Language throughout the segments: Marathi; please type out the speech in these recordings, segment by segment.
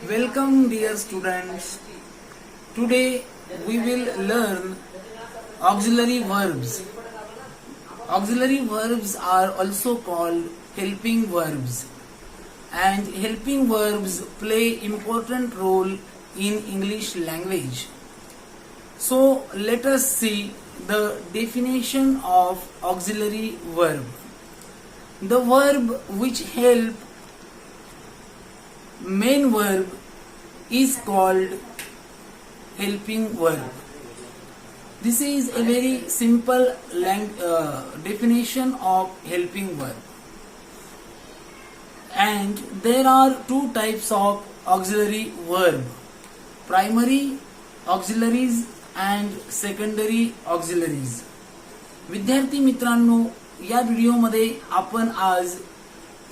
Welcome dear students. Today we will learn auxiliary verbs. Auxiliary verbs are also called helping verbs, and helping verbs play important role in English language. So let us see the definition of auxiliary verb. The verb which help main verb is called helping verb. This is a very simple definition of helping verb. And there are two types of auxiliary verb: primary auxiliaries and secondary auxiliaries. विद्यार्थी मित्रांनो, या व्हिडिओमध्ये आपण आज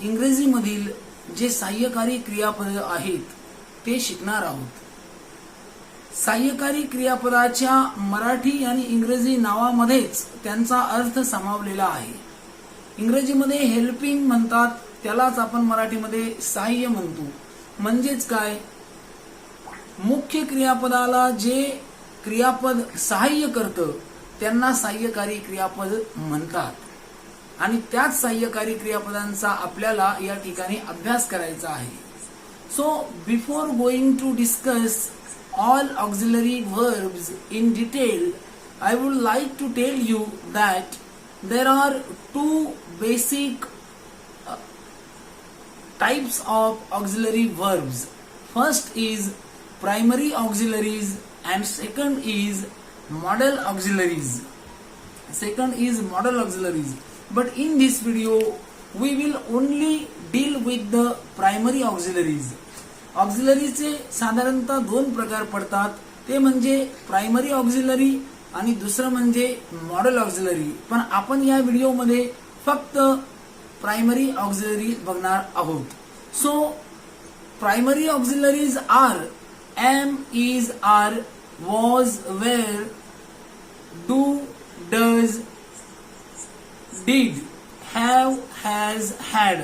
इंग्रजीमधील जे सहाय्यकारी क्रियापद आहेत ते शिकणार आहोत. सहाय्यकारी क्रियापदाच्या मराठी आणि इंग्रजी नावामध्येच त्यांचा अर्थ समावलेला आहे. इंग्रजीमध्ये हेल्पिंग म्हणतात, त्यालाच आपण मराठीमध्ये सहाय्य म्हणतो. म्हणजेच काय, मुख्य क्रियापदाला जे क्रियापद सहाय्य करतं त्यांना सहाय्यकारी क्रियापद म्हणतात. आणि त्याच सहाय्यकारी क्रियापदांचा आपल्याला या ठिकाणी अभ्यास करायचा आहे. So before going to discuss all auxiliary verbs in detail, I would like to tell you that there are two basic types of auxiliary verbs. First is primary auxiliaries and second is modal auxiliaries. But in this video we will only deal with the primary auxiliaries. ऑक्झिलरीचे साधारणतः दोन प्रकार पडतात, ते म्हणजे प्रायमरी ऑक्झिलरी आणि दुसरं म्हणजे मॉडेल ऑक्झिलरी. पण आपण या व्हिडिओमध्ये फक्त प्रायमरी ऑक्झिलरी बघणार आहोत. So primary auxiliaries are am, is, are, was, were, do, does, did, have, has, had.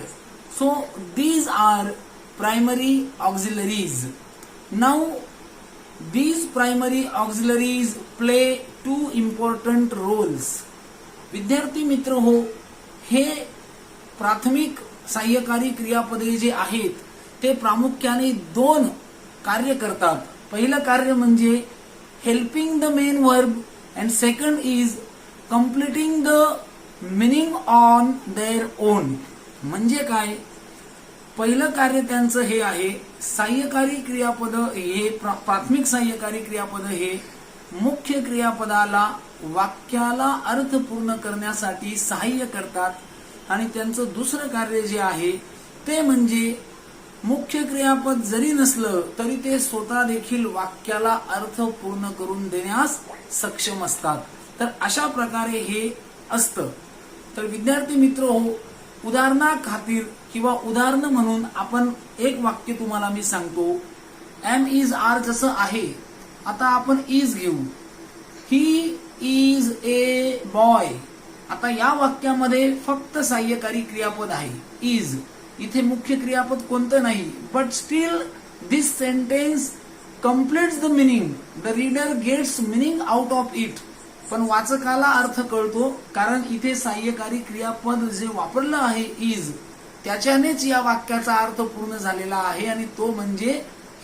So these are primary auxiliaries. Now these primary auxiliaries play two important roles. विद्यार्थी मित्र हो, हे प्राथमिक सहाय्यकारी क्रियापदे जे आहेत ते प्रामुख्याने दोन कार्य करतात. पहिलं कार्य म्हणजे helping the main verb and second is completing the meaning on their own. म्हणजे काय, पहिलं कार्य त्यांचं हे आहे, सहाय्यकारी क्रियापद हे प्राथमिक सहाय्यकारी क्रियापद हे मुख्य क्रियापदाला वाक्याला अर्थ पूर्ण करण्यासाठी सहाय्य करतात. आणि त्यांचं दुसरं कार्य जे आहे ते म्हणजे मुख्य क्रियापद जरी नसलं तरी ते स्वतः देखील वाक्याला अर्थ पूर्ण करून देण्यास सक्षम असतात. तर अशा प्रकारे हे असतं. तर विद्यार्थी मित्र हो, उदाहरणाखातीर किंवा उदाहरण म्हणून आपण एक वाक्य तुम्हाला मी सांगतो. एम, इज, आर जसं आहे, आता आपण इज घेऊ. He is a boy. आता या वाक्यामध्ये फक्त सहाय्यकारी क्रियापद आहे इज. इथे मुख्य क्रियापद कोणतं नाही. But still this sentence completes the meaning. The reader gets meaning out of it. पण वाचकाला अर्थ कळतो, कारण इथे सहाय्यकारी क्रियापद जे वापरलं आहे इज, त्याच्यानेच या वाक्याचा अर्थ पूर्ण झालेला आहे. आणि तो म्हणजे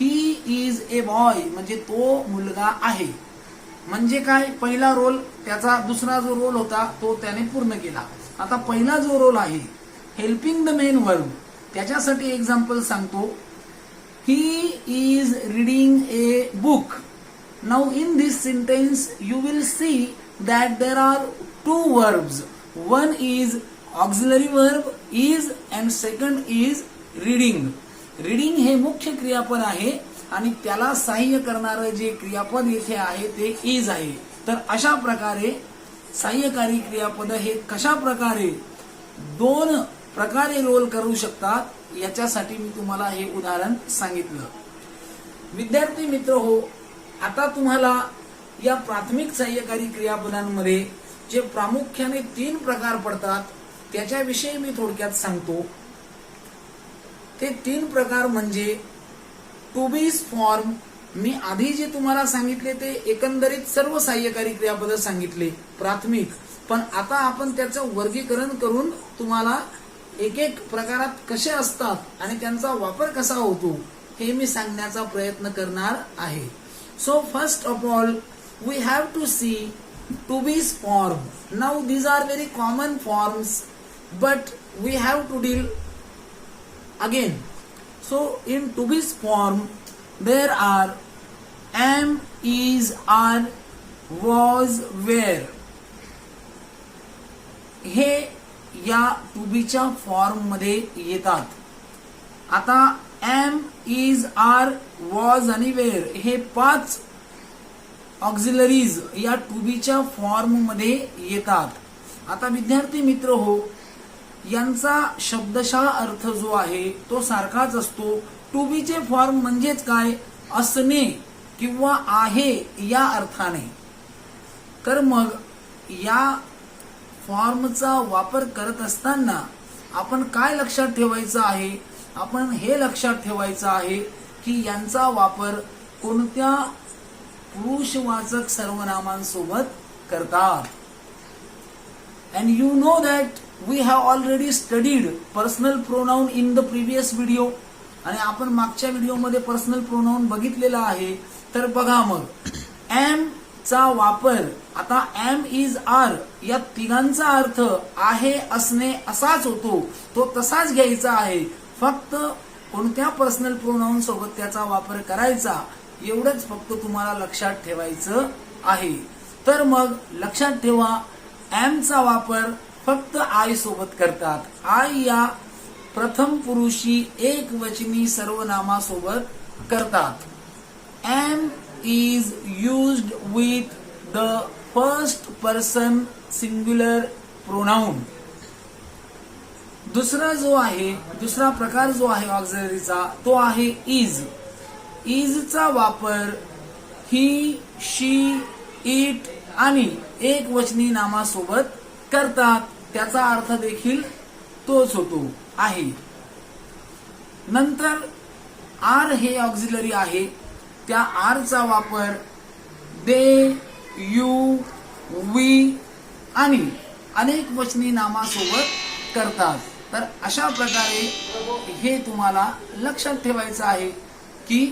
ही इज ए बॉय, म्हणजे तो मुलगा आहे. म्हणजे काय, पहिला रोल त्याचा दुसरा जो रोल होता तो त्याने पूर्ण केला. आता पहिला जो रोल आहे हेल्पिंग द मेन वर्ब, त्याच्यासाठी एक्झाम्पल सांगतो. He is reading a book. Now in this sentence you will see that there are two verbs. One is auxiliary verb is and second is reading. Reading हे मुख्य क्रियापद आहे आणि त्याला सहाय्य करणारं जे क्रियापद येथे आहे ते is आहे. तर अशा प्रकारे सहाय्यकारी क्रियापद हे कशा प्रकारे दोन प्रकारे रोल करू शकतात याच्यासाठी मी तुम्हाला हे उदाहरण सांगितलं. विद्यार्थी मित्र हो, आता तुम्हाला या प्राथमिक सहाय्यकारी क्रियापदांमध्ये जे प्रामुख्याने तीन प्रकार पडतात त्याच्याविषयी मी थोडक्यात सांगतो. ते तीन प्रकार म्हणजे टू बीज फॉर्म, मी आधी जे तुम्हाला सांगितले ते एकंदरीत सर्व सहाय्यकारी क्रियापद सांगितले प्राथमिक, पण आता आपण त्याचं वर्गीकरण करून तुम्हाला एक एक प्रकारात कसे असतात आणि त्यांचा वापर कसा होतो हे मी सांगण्याचा प्रयत्न करणार आहे. So first of all we have to see to be's form. Now these are very common forms but we have to deal again. So in to be's form there are am, is, are, was, were. हे या टू बीच्या फॉर्म मध्ये येतात. आता am, is, are, was आणि were हे 5 ऑक्झिलरीज या टू बीच्या फॉर्म मध्ये येतात. आता विद्यार्थी मित्र हो, यांचा शब्दशः अर्थ जो आहे तो सारखाच असतो. टू बीचे फॉर्म म्हणजेच काय, असणे किंवा आहे या अर्थाने. तर मग या फॉर्मचा वापर करत असताना आपण काय लक्षात ठेवायचं आहे, आपण हे लक्षात ठेवायचं आहे की यांचा वापर कोणत्या पुरुषवाचक सर्वनामांसोबत करतात. And you know that we have already studied personal pronoun in the previous video. आणि आपण मागच्या व्हिडिओमध्ये पर्सनल प्रोनाउन बघितलेला आहे. तर बघा मग am चा वापर, आता am, is, are या तिघांचा अर्थ आहे असणे असाच होतो, तो तसाच घ्यायचा आहे. फक्त कोणत्या पर्सनल प्रोनाउन सोबत त्याचा वापर करायचा एवढंच फक्त तुम्हाला लक्षात ठेवायचं आहे. तर मग लक्षात ठेवा, am चा वापर फक्त आय सोबत करतात. आय या प्रथम पुरुषी एकवचनी सर्वनामासोबत करतात. am is used with the first person singular pronoun. दुसरा प्रकार जो आहे ऑक्झिलरीचा तो आहे is. is चा वापर ही, शी, इट आणि एकवचनी नामासोबत करतात. त्याचा अर्थ देखील तोच होतो आहे. नंतर आर हे ऑक्झिलरी आहे. त्या आर चा वापर दे, यू, वी आणि अनेक वचनी नामासोबत करतात. तर अशा प्रकारे हे तुम्हाला लक्षात ठेवायचं आहे की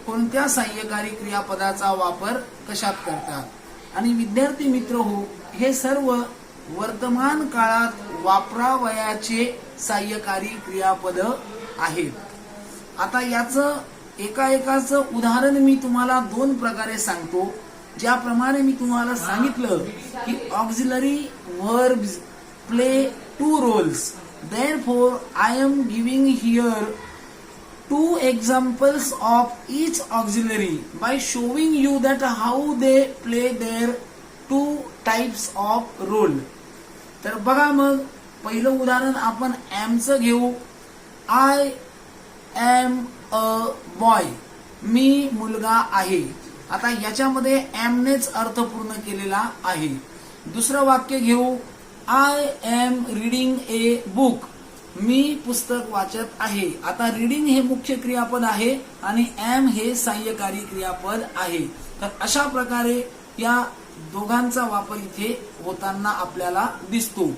कोणत्या सहाय्यकारी क्रियापदाचा वापर कशात करतात. आणि विद्यार्थी मित्र हो, हे सर्व वर्तमान काळात वापरावयाचे सहाय्यकारी क्रियापद आहेत. आता याचं एकाचं उदाहरण मी तुम्हाला 2 प्रकारे सांगतो. ज्याप्रमाणे मी तुम्हाला सांगितलं की auxiliary verbs play 2 roles. Therefore, I am giving here 2 examples of each auxiliary by showing you that how they play their 2 types of role. तर बघा मग पहिलं उदाहरण आपण am चं घेऊ. I am a boy. मी मुलगा आहे. आता याच्यामध्ये am नेच अर्थ पूर्ण केलेला आहे. दुसरं वाक्य घेऊ. I am reading a book. मी पुस्तक वाचत आहे. आता रीडिंग हे मुख्य क्रियापद आहे आणि am हे सहाय्यकारी क्रियापद आहे. तर अशा प्रकारे या दोघांचा वापर इथे होताना आपल्याला दिसतो.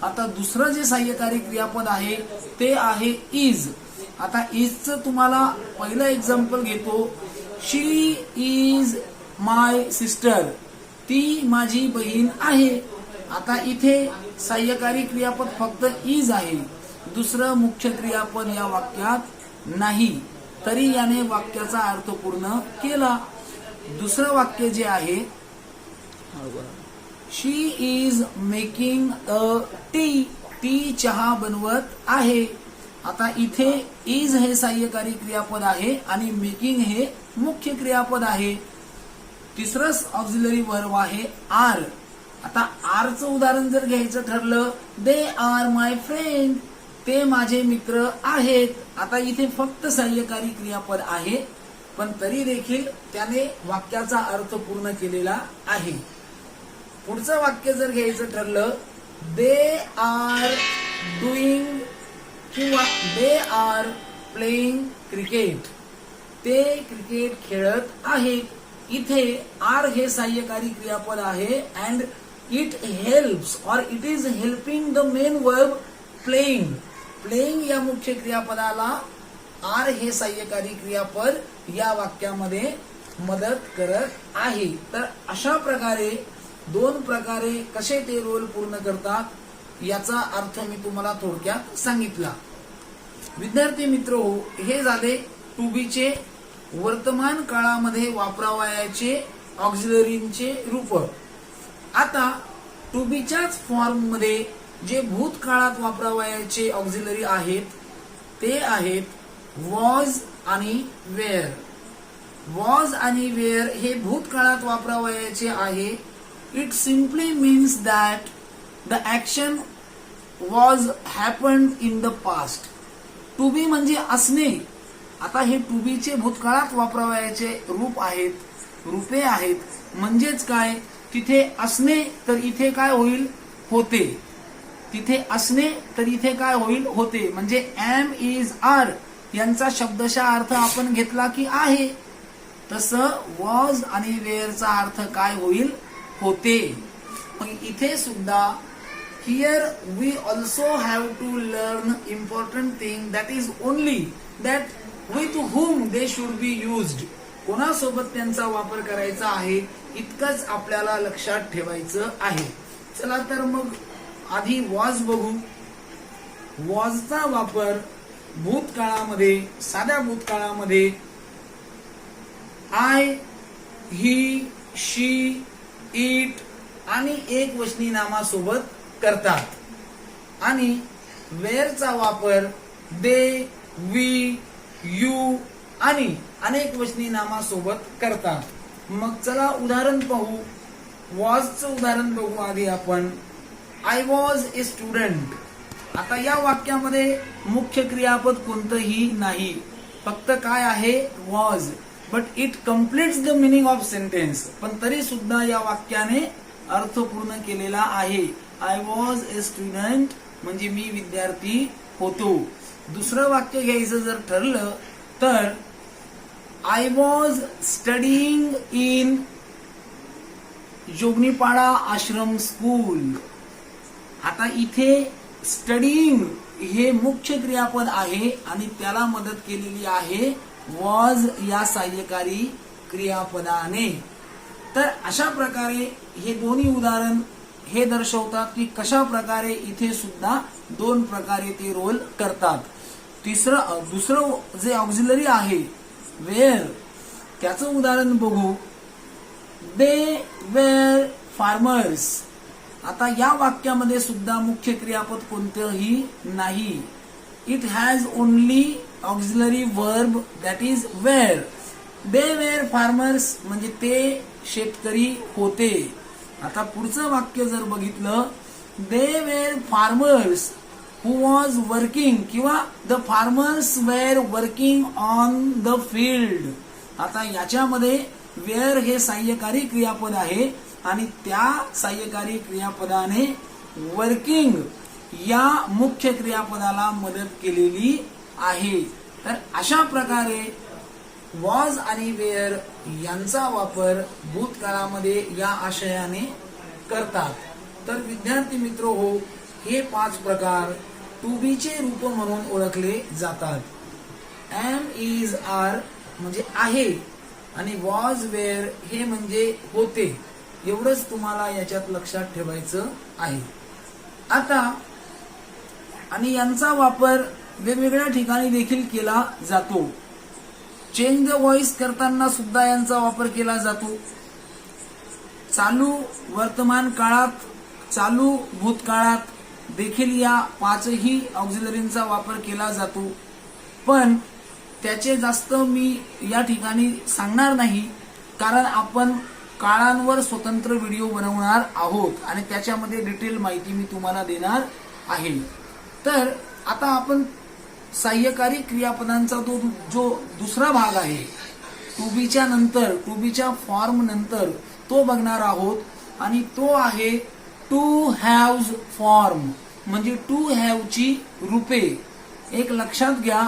आता दुसरं जे सहाय्यकारी क्रियापद आहे ते आहे is. आता इजचं तुम्हाला पहिलं एक्झाम्पल घेतो. शी इज माय सिस्टर. ती माझी बहीण आहे. आता इथे सहाय्यकारी क्रियापद फक्त इज आहे. दुसरं मुख्य क्रियापद या वाक्यात नाही, तरी याने वाक्याचा अर्थ पूर्ण केला. दुसरं वाक्य जे आहे, शी इज मेकिंग अ टी. ती चहा बनवत आहे. आता इथे इज हे सहाय्यकारी क्रियापद आहे आणि मेकिंग हे मुख्य क्रियापद आहे. तिसरं ऑक्झिलरी वर्ब आहे आर. आता आरचं उदाहरण जर घ्यायचं ठरलं, दे आर माय फ्रेंड. ते माझे मित्र आहेत. आता इथे फक्त सहाय्यकारी क्रियापद आहे, पण तरी देखील त्याने वाक्याचा अर्थ पूर्ण केलेला आहे. पुढचं वाक्य जर घ्यायचं ठरलं, दे आर डुईंग किंवा दे आर प्लेइंग क्रिकेट. ते क्रिकेट खेळत आहेत. इथे आर हे सहाय्यकारी क्रियापद आहे अँड इट हेल्प्स और it is helping the main verb playing. Playing या मुख्य क्रियापदाला आर हे सहाय्यकारी क्रियापद या वाक्यामध्ये मदत करत आहे. तर अशा प्रकारे दोन प्रकारे कसे ते रोल पूर्ण करतात याचा अर्थ मी तुम्हाला थोडक्यात सांगितला. विद्यार्थी मित्र, हे झाले टू बी चे वर्तमान काळामध्ये वापरावयाचे ऑक्झिलरीचे रूप. आता टू बीच्याच फॉर्म मध्ये जे भूतकाळात वापरावयाचे ऑक्झिलरी आहेत ते आहेत वॉज आणि वेअर. वॉज आणि वेअर हे भूतकाळात वापरावयाचे आहे. It simply means that the action was happened in the past. To be म्हणजे असणे. आता हे टू बीचे भूतकाळात वापरावयाचे रूपे आहेत. म्हणजेच काय, तिथे असणे तर इथे काय होईल, होते. तिथे असणे तर इथे काय होईल, होते. म्हणजे एम इज आर यांचा शब्दशः अर्थ आपण घेतला की आहे, तसं वॉज आणि वेअरचा अर्थ काय होईल, होते. मग इथे सुद्धा here we also have to learn important thing that is only that with whom they should be used. कोणासोबत त्यांचा वापर करायचा आहे इतकंच आपल्याला लक्षात ठेवायचं आहे. चला तर मग आधी वॉज बघू. वॉजचा वापर भूतकाळामध्ये, साध्या भूतकाळामध्ये आय, ही, शी, इट आणि एक वचनी नामासोबत करतात. आणि वेअरचा वापर दे, वी, यू आणि अनेक वचनी नामासोबत करतात. मग चला उदाहरण पाहू. वॉजचं उदाहरण बघू आधी आपण. I was A student. आता या वाक्यामध्ये मुख्य क्रियापद कोणतंही नाही, फक्त काय आहे, was. But it completes the meaning of sentence. पण तरी सुद्धा या वाक्याने अर्थ पूर्ण केलेला आहे. आय वॉज ए स्टुडंट म्हणजे मी विद्यार्थी होतो. दुसरं वाक्य घ्यायचं जर ठरलं तर I was studying in Jognipada Ashram school. आता इथे स्टडीइंग हे मुख्य क्रियापद आहे आणि त्याला मदत केलेली आहे वॉज या सहाय्यकारी क्रियापदाने. तर अशा प्रकारे हे दोन्ही उदाहरण हे दर्शवतात की कशा प्रकारे इथे सुद्धा दोन प्रकारे ते रोल करतात. दुसरं जे ऑक्झिलरी आहे वेअर, त्याचं उदाहरण बघू. They were farmers. आता या वाक्यामध्ये सुद्धा मुख्य क्रियापद कोणतंही नाही. It has only auxiliary verb that is were. They were farmers म्हणजे ते शेतकरी होते. आता पुढचं वाक्य जर बघितलं, they were farmers who was working किंवा the farmers were working on the field. आता याच्यामध्ये वेअर हे सहाय्यकारी क्रियापद आहे आणि त्या सहाय्यकारी क्रियापदाने वर्किंग या मुख्य क्रियापदाला मदत केलेली आहे. तर अशा प्रकारे वॉज आणि वेअर यांचा वापर भूतकाळामध्ये या आशयाने करतात. तर विद्यार्थी मित्र हो, हे 5 प्रकार टू बी चे रूप म्हणून ओळखले जातात. एम इज आर म्हणजे आहे आणि वॉज वेअर हे म्हणजे होते. एवढंच तुम्हाला याच्यात लक्षात ठेवायचं आहे. आता आणि यांचा वापर वेगवेगळ्या ठिकाणी देखील केला जातो. चेंज द व्हॉइस करताना सुद्धा यांचा वापर केला जातो. चालू वर्तमान काळात, चालू भूतकाळात देखील या 5ही ऑक्झिलरींचा वापर केला जातो. पण त्याचे जास्त मी या ठिकाणी सांगणार नाही, कारण आपण काळांवर स्वतंत्र व्हिडिओ बनवणार आहोत आणि त्याच्यामध्ये डिटेल माहिती मी तुम्हाला देणार आहे. तर आता आपण सहाय्यकारी क्रियापदांचा जो दुसरा भाग आहे टू बीच्या नंतर, टू बीच्या फॉर्म नंतर तो बघणार आहोत आणि तो आहे टू हॅव्ज फॉर्म म्हणजे टू हॅव ची रूपे. एक लक्षात घ्या,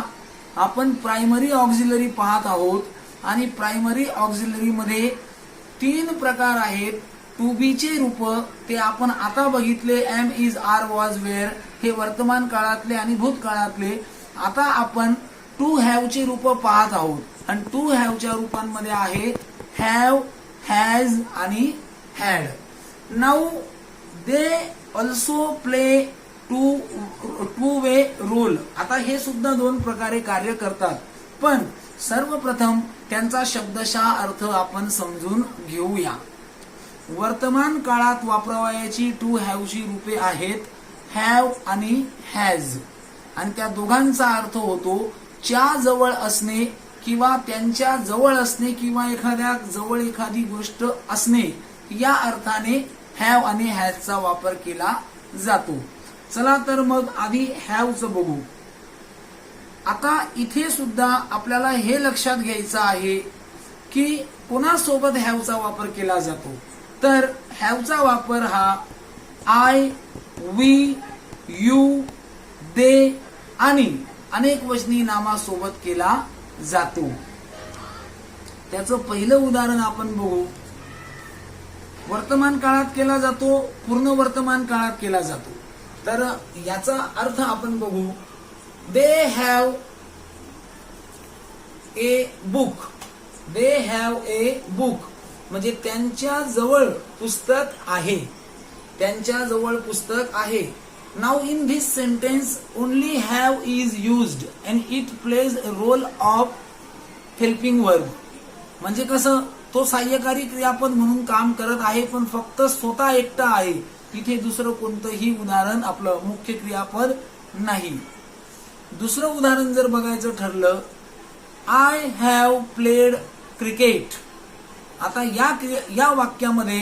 आपण प्रायमरी ऑक्झिलरी पाहत आहोत आणि प्रायमरी ऑक्झिलरी मध्ये 3 प्रकार आहेत. टू बी चे रूप ते आपण आता बघितले, am is are was were, हे वर्तमान काळातले आणि भूतकाळातले. आता आपण टू हॅव चे रूप पाहत आहोत आणि टू हॅव च्या रूपांमध्ये आहेत हॅव, हॅज आणि had. Now they also play two way role. आता हे सुद्धा 2 प्रकारे कार्य करतात, पण सर्वप्रथम त्यांचा शब्दशः अर्थ आपण समजून घेऊया. वर्तमान काळात वापरावयाची टू हॅव ची रूपे आहेत हॅव आणि हॅज, आणि त्या दोघांचा अर्थ होतो च्या जवळ असणे किंवा त्यांच्या जवळ असणे किंवा एखाद्या जवळ एखादी गोष्ट असणे, या अर्थाने हॅव आणि हॅजचा वापर केला जातो. चला तर मग आधी हॅवचं बघू. आता इथे सुद्धा आपल्याला हे लक्षात घ्यायचं आहे की कोणासोबत हॅवचा वापर केला जातो. तर हॅवचा वापर हा आय, वी, यू, दे आणि अनेक वचनी नामासोबत केला जातो. त्याचं पहिलं उदाहरण आपण बघू. वर्तमान काळात केला जातो, पूर्ण वर्तमान काळात केला जातो. तर याचा अर्थ आपण बघू. They have a book. They have a book म्हणजे त्यांच्या जवळ पुस्तक आहे. त्यांच्या जवळ पुस्तक आहे. Now in this sentence only have is used and it plays role of helping verb. म्हणजे कसं, तो सहाय्यकारी क्रियापद म्हणून काम करत आहे, पण फक्त स्वतः एकटा आहे. इथे दुसरं कोणतंही उदाहरण आपलं मुख्य क्रियापद नाही. दुसरं उदाहरण जर बघायचं ठरलं, आय हॅव प्लेड क्रिकेट. आता या वाक्यामध्ये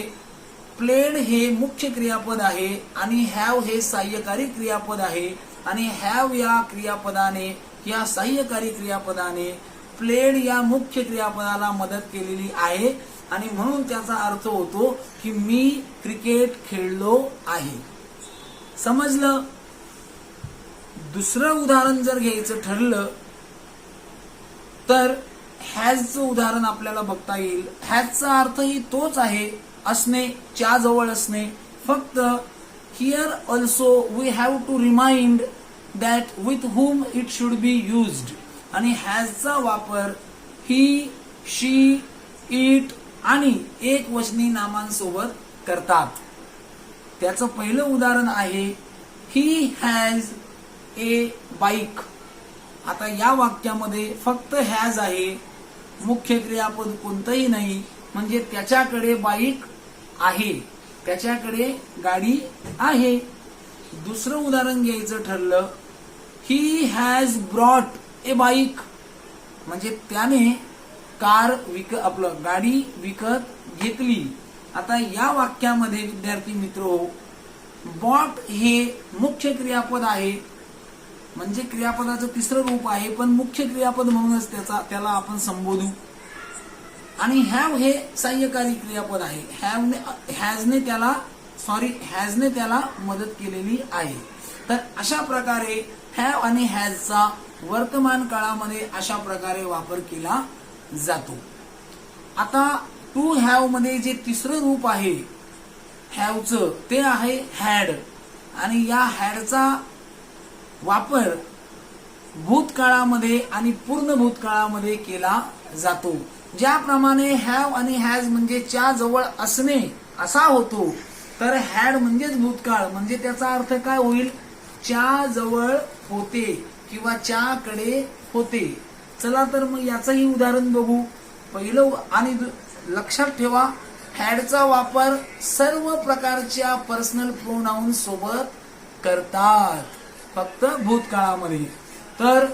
प्लेड हे मुख्य क्रियापद आहे आणि हॅव हे सहाय्यकारी क्रियापद आहे, आणि हॅव या क्रियापदाने, या सहाय्यकारी क्रियापदाने प्लेड या मुख्य क्रियापदाला मदत केलेली आहे, आणि म्हणून त्याचा अर्थ होतो की मी क्रिकेट खेळलो आहे. समजलं? दुसरं उदाहरण जर घ्यायचं ठरलं तर हॅजचं उदाहरण आपल्याला बघता येईल. हॅजचा अर्थही तोच आहे, असणे, च्या जवळ असणे. फक्त here also we have to remind that with whom it should be used. आणि हॅजचा वापर ही, शी, इट आणि एक वचनी नामांसोबत करतात. त्याचं पहिलं उदाहरण आहे ही हॅज ए बाईक. आता या वाक्यामध्ये फक्त हॅज आहे, मुख्य क्रियापद कोणतंही नाही, म्हणजे त्याच्याकडे बाईक आहे, त्याच्याकडे गाडी आहे. दुसरं उदाहरण घ्यायचं ठरलं, he has brought a bike म्हणजे त्याने गाडी विकत घेतली. आता या वाक्यामध्ये विद्यार्थी मित्रो, बॉट हे मुख्य क्रियापद आहे, म्हणजे क्रियापदाचं तिसरं रूप आहे, पण मुख्य क्रियापद म्हणूनच त्याला आपण संबोधू. आणि हॅव हे सहाय्यकारी क्रियापद आहे. हॅजने त्याला मदत केलेली आहे. तर अशा प्रकारे हॅव आणि हॅजचा वर्तमान काळामध्ये अशा प्रकारे वापर केला जातो. आता टू हॅव मध्ये जे तिसरं रूप आहे हॅवचं, ते आहे हॅड. आणि या हॅडचा वापर भूतकाळामध्ये आणि पूर्ण भूतकाळामध्ये केला जातो. ज्याप्रमाणे हॅव आणि हॅज म्हणजे च्या जवळ असणे असा होतो, तर हॅड म्हणजेच भूतकाळ, म्हणजे त्याचा अर्थ काय होईल, च्या जवळ होते किंवा च्याकडे होते. चला तर मग याचंही उदाहरण बघू. पहिलं, आणि लक्षात ठेवा, हॅडचा वापर सर्व प्रकारच्या पर्सनल प्रोनाउन सोबत करतात, फक्त भूतकाळामध्ये. तर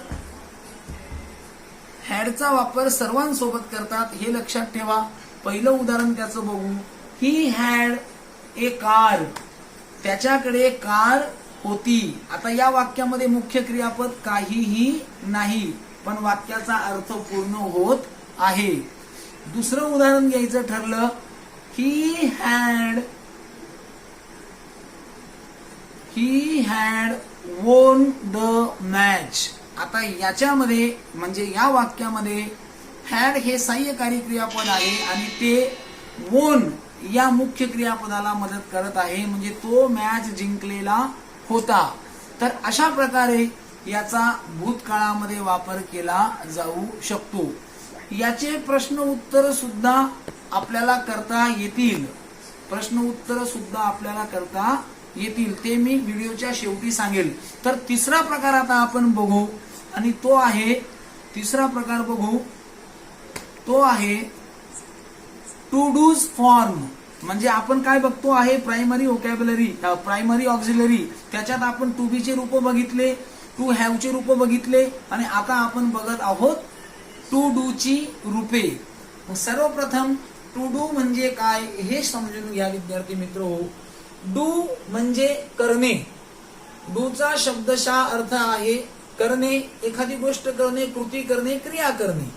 हॅडचा वापर सर्वांसोबत करतात हे लक्षात ठेवा. पहिलं उदाहरण त्याचं बघू. He had A car. त्याच्याकडे कार होती. आता या वाक्यामध्ये मुख्य क्रियापद काहीही नाही, पण वाक्याचा अर्थ पूर्ण होत आहे. दुसरं उदाहरण घ्यायचं ठरलं, he had won the match. आता याच्यामध्ये म्हणजे या वाक्यामध्ये हॅड हे सहाय्यकारी क्रियापद आहे आणि ते वोन या मुख्य क्रियापदाला मदत करत आहे, म्हणजे तो मॅच जिंकलेला होता. तर अशा प्रकारे याचा भूतकाळामध्ये वापर केला जाऊ शकतो. याचे प्रश्न उत्तर सुद्धा आपल्याला करता येतील. प्रश्न उत्तर सुद्धा आपल्याला करता येतील, ते मी व्हिडिओच्या शेवटी सांगेल. तर तिसरा प्रकार आता आपण बघू आणि तो आहे तिसरा प्रकार बघू तो आहे टू डूज फॉर्म. म्हणजे आपण काय बघतो आहे प्रायमरी व्होकॅब्युलरी प्रायमरी ऑक्झिलरी. त्याच्यात आपण टू बी चे रूप बघितले, टू हॅव चे रूप बघितले आणि आता आपण बघत आहोत टू डू ची रूपे. सर्वप्रथम टू डू म्हणजे काय हे समजून घ्या विद्यार्थी मित्र. डू म्हणजे करणे. डूचा शब्दशः अर्थ आहे करणे, एखादी गोष्ट करणे, कृती करणे, क्रिया करणे.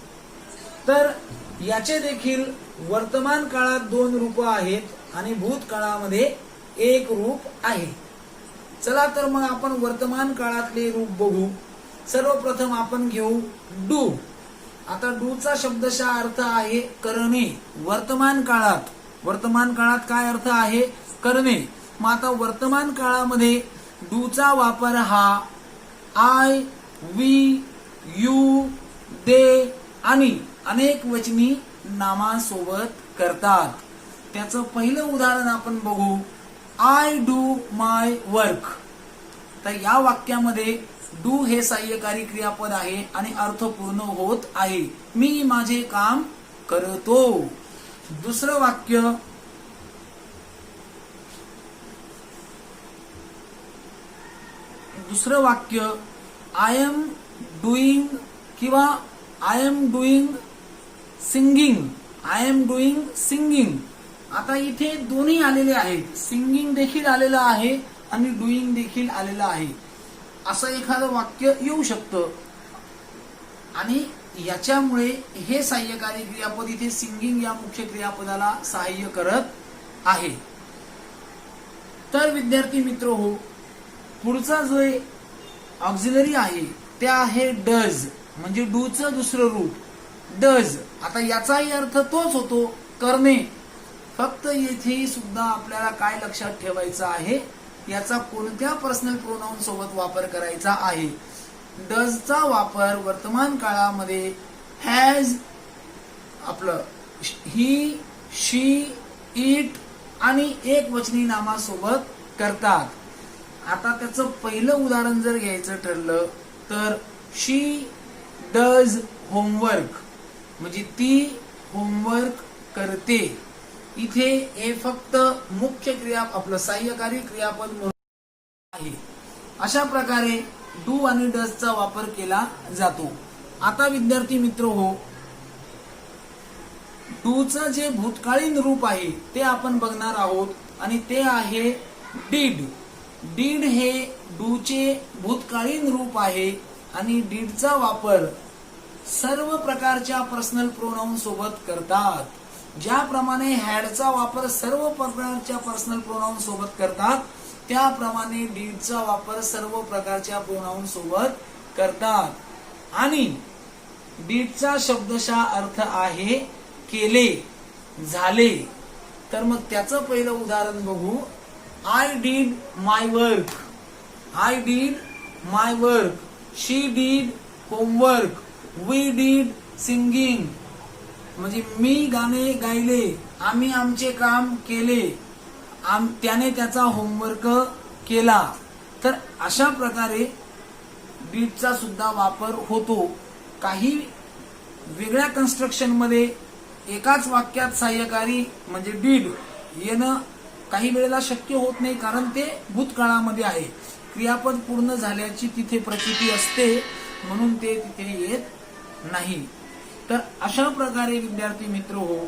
तर याचे देखील वर्तमान काळात 2 रूप आहेत आणि भूतकाळामध्ये 1 रूप आहे. चला तर मग आपण वर्तमान काळातले रूप बघू. सर्वप्रथम आपण घेऊ डू. आता डूचा शब्दशः अर्थ आहे करणे. वर्तमान काळात काय अर्थ आहे करणे. मग आता वर्तमान काळामध्ये डूचा वापर हा आय, वी, यू, दे आणि अनेक वचनी नामासोबत करतात. त्याचं पहिलं उदाहरण आपण बघू. I do my work. तर या वाक्यामध्ये डू हे सहाय्यकारी क्रियापद आहे आणि अर्थ पूर्ण होत आहे. मी माझे काम करतो. दुसरं वाक्य आय एम डुईंग किंवा आय एम डुईंग सिंगिंग. आता इथे दोन्ही आलेले आहेत. सिंगिंग देखील आलेलं आहे आणि डुईंग देखील आलेलं आहे. असं एखादं वाक्य येऊ शकतं आणि याच्यामुळे हे सहाय्यकारी क्रियापद इथे सिंगिंग या मुख्य क्रियापदाला सहाय्य करत आहे. तर विद्यार्थी मित्र हो, पुढचा जो ऑक्झिलरी आहे ते आहे डज. म्हणजे डूचं दुसरं रूप डज. आता याचाही अर्थ तोच होतो करणे. फक्त येथेही सुद्धा आपल्याला काय लक्षात ठेवायचं आहे, याचा कोणत्या पर्सनल प्रोनाउन सोबत वापर करायचा आहे. डजचा वापर वर्तमान काळामध्ये हॅज, आपलं ही, शी, इट आणि एक वचनी नामासोबत करतात. आता त्याचं पहिलं उदाहरण जर घ्यायचं ठरलं तर शी डज होमवर्क. म्हणजे ती होमवर्क करते. इथे हे फक्त मुख्य क्रिया आपलं सहाय्यकारी क्रियापद म्हणून आहे. अशा प्रकारे डू आणि डजचा वापर केला जातो. आता विद्यार्थी मित्र हो, डूचं जे भूतकालीन रूप आहे ते आपण बघणार आहोत आणि ते आहे डीड. डीड हे डूचे भूतकालीन रूप आहे आणि डीडचा वापर सर्व प्रकारच्या पर्सनल प्रोनाउन सोबत करतात. ज्याप्रमाणे हॅडचा वापर सर्व प्रकारच्या पर्सनल प्रोनाउन सोबत करतात, त्याप्रमाणे डीडचा वापर सर्व प्रकारच्या प्रोनाउन सोबत करतात. आणि डीडचा शब्दशः अर्थ आहे केले, झाले. तर मग त्याचं पहिलं उदाहरण बघू. I did my work. I did my work. She did homework. We did singing. म्हणजे मी गाणे गायले, आम्ही आमचे काम केले, त्याने त्याचा होमवर्क केला. तर अशा प्रकारे डीडचा सुद्धा वापर होतो. काही वेगळ्या कन्स्ट्रक्शन मध्ये एकाच वाक्यात सहाय्यकारी म्हणजे डीड येणं काही वेळेला शक्य होत नाही, कारण ते भूतकाळामध्ये आहे. क्रियापद पूर्ण झाल्याची तिथे प्रचिती असते, म्हणून ते तिथे येत नाही. तर अशा प्रकारे विद्यार्थी मित्र हो,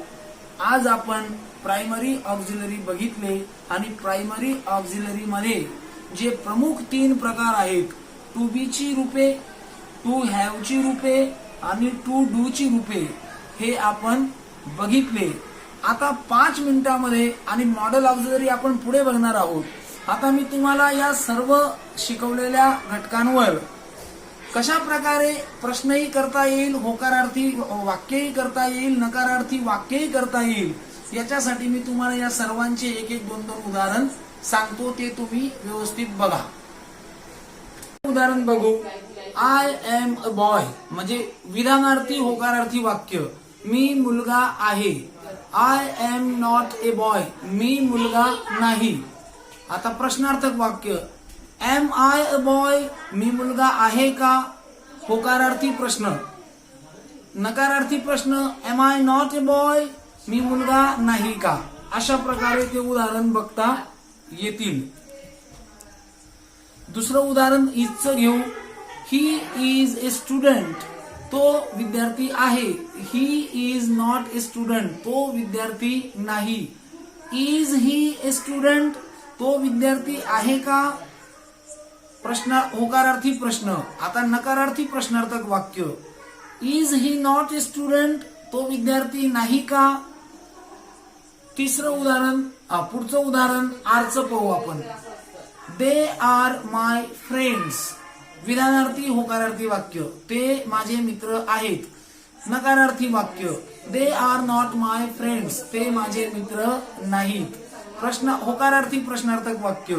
आज आपण प्रायमरी ऑक्झिलरी बघितले आणि प्रायमरी ऑक्झिलरी मध्ये जे प्रमुख 3 प्रकार आहेत, टू बी ची रूपे, टू हॅव ची रूपे आणि टू डू ची रूपे, हे आपण बघितले. आता 5 मिनिटांमध्ये आणि मॉडेल ऑक्झिलरी आपण पुढे बघणार आहोत. आता मी तुम्हाला या सर्व शिकवलेल्या घटकांवर कशा प्रकारे प्रश्नही करता येईल, होकारार्थी वाक्यही करता येईल, नकारार्थी वाक्यही करता येईल, याच्यासाठी मी तुम्हाला या सर्वांचे एक एक दोन दोन उदाहरण सांगतो, ते तुम्ही व्यवस्थित बघा. उदाहरण बघू. आय एम अ बॉय म्हणजे विधानार्थी होकारार्थी वाक्य, मी मुलगा आहे. I am not a boy, मी मुलगा नाही. आता प्रश्नार्थक वाक्य, एम आय अ बॉय, मी मुलगा आहे का? होकारार्थी प्रश्न. नकारार्थी प्रश्न, am I not a boy, मी मुलगा नाही का? अशा प्रकारे ते उदाहरण बघता येतील. दुसरं उदाहरण इजचं घेऊ. ही इज ए स्टुडंट, तो विद्यार्थी आहे. He is not A student, तो विद्यार्थी नाही. इज ही ए स्टुडंट, तो विद्यार्थी आहे का? प्रश्न होकारार्थी प्रश्न. आता नकारार्थी प्रश्नार्थक वाक्य, is he not A student, तो विद्यार्थी नाही का? तिसरं उदाहरण, पुढचं उदाहरण आरचं पाहू आपण. दे आर माय फ्रेंड्स, विधानार्थी होकारार्थी वाक्य, ते माझे मित्र आहेत. नकारार्थी वाक्य, they are not my friends, ते माझे मित्र नाहीत. प्रश्न होकारार्थी प्रश्नार्थक वाक्य,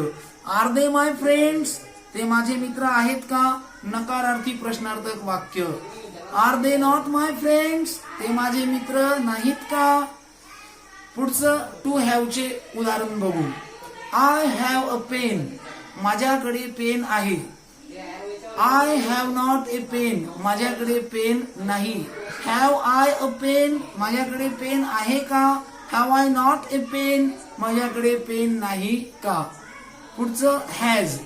आर दे माय फ्रेंड्स, ते माझे मित्र आहेत का? नकारार्थी प्रश्नार्थक वाक्य, are they not my friends, ते माझे मित्र नाहीत का? पुढचं टू हॅवचे उदाहरण बघू. आय हॅव अ पेन, माझ्याकडे पेन आहे. I have not a pen, माझ्याकडे पेन नाही. हॅव आय अ पेन, माझ्याकडे पेन आहे का? Have I not a pen, माझ्याकडे पेन नाही का? पुढचं हॅज,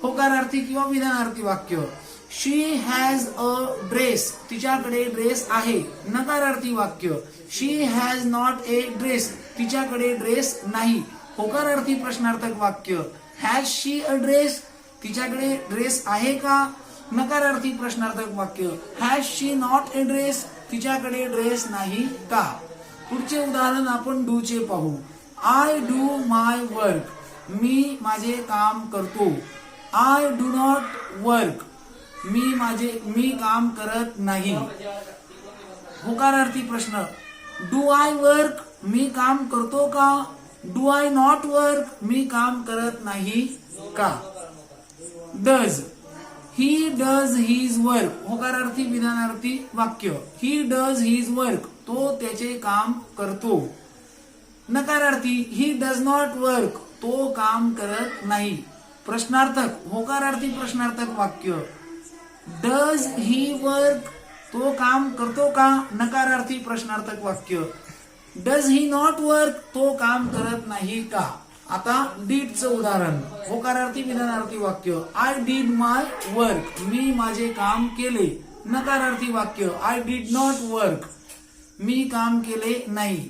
होकारार्थी किंवा विधानार्थी वाक्य, शी हॅज अ ड्रेस, तिच्याकडे ड्रेस आहे. नकारार्थी वाक्य, she has not a dress, तिच्याकडे ड्रेस नाही. होकारार्थी प्रश्नार्थक वाक्य, हॅज शी अ ड्रेस, तिच्याकडे ड्रेस आहे का? नकारार्थी प्रश्नार्थक वाक्य, has she not a dress, तिच्याकडे ड्रेस नाही का? पुढचे उदाहरण आपण डूचे पाहू. आय डू माय वर्क, मी माझे काम करतो. आय डू नॉट वर्क, मी काम करत नाही. होकारार्थी प्रश्न, डू आय वर्क, मी काम करतो का? डू आय नॉट वर्क, मी काम करत नाही का? Does, he does his work, होकारार्थी विधानार्थी वाक्य, ही डज हिज वर्क, तो त्याचे काम करतो. नकारार्थी, ही डज नॉट वर्क, तो काम करत नाही. प्रश्नार्थक होकारार्थी प्रश्नार्थक वाक्य, डज ही वर्क, तो काम करतो का? नकारार्थी प्रश्नार्थक वाक्य, डज ही नॉट वर्क, तो काम करत नाही का? आता डीडचं उदाहरण, होकारार्थी विधानार्थी वाक्य, आय डीड माय वर्क, मी माझे काम केले. नकारार्थी वाक्य, आय डीड नॉट वर्क, मी काम केले नाही.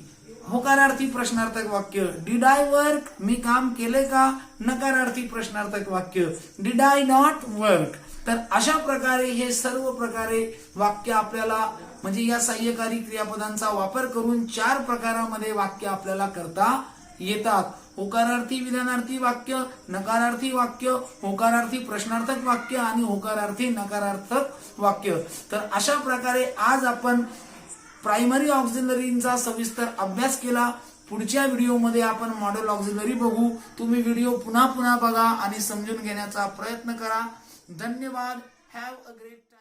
होकारार्थी प्रश्नार्थक वाक्य, डिड आय वर्क, मी काम केले का? नकारार्थी प्रश्नार्थक वाक्य, डिड आय नॉट वर्क. तर अशा प्रकारे हे सर्व प्रकारे वाक्य आपल्याला म्हणजे या सहाय्यकारी क्रियापदांचा वापर करून 4 प्रकारामध्ये वाक्य आपल्याला करता येतात. होकारार्थी विधानार्थी वाक्य, नकारार्थी वाक्य, होकारार्थी प्रश्नार्थक वाक्य आणि होकारार्थी नकारार्थक वाक्य. तर अशा प्रकारे आज आपण प्रायमरी ऑक्झिलरीचा सविस्तर अभ्यास केला. पुढच्या व्हिडिओमध्ये आपण मॉडेल ऑक्झिलरी बघू. तुम्ही व्हिडिओ पुन्हा पुन्हा बघा आणि समजून घेण्याचा प्रयत्न करा. धन्यवाद. Have a great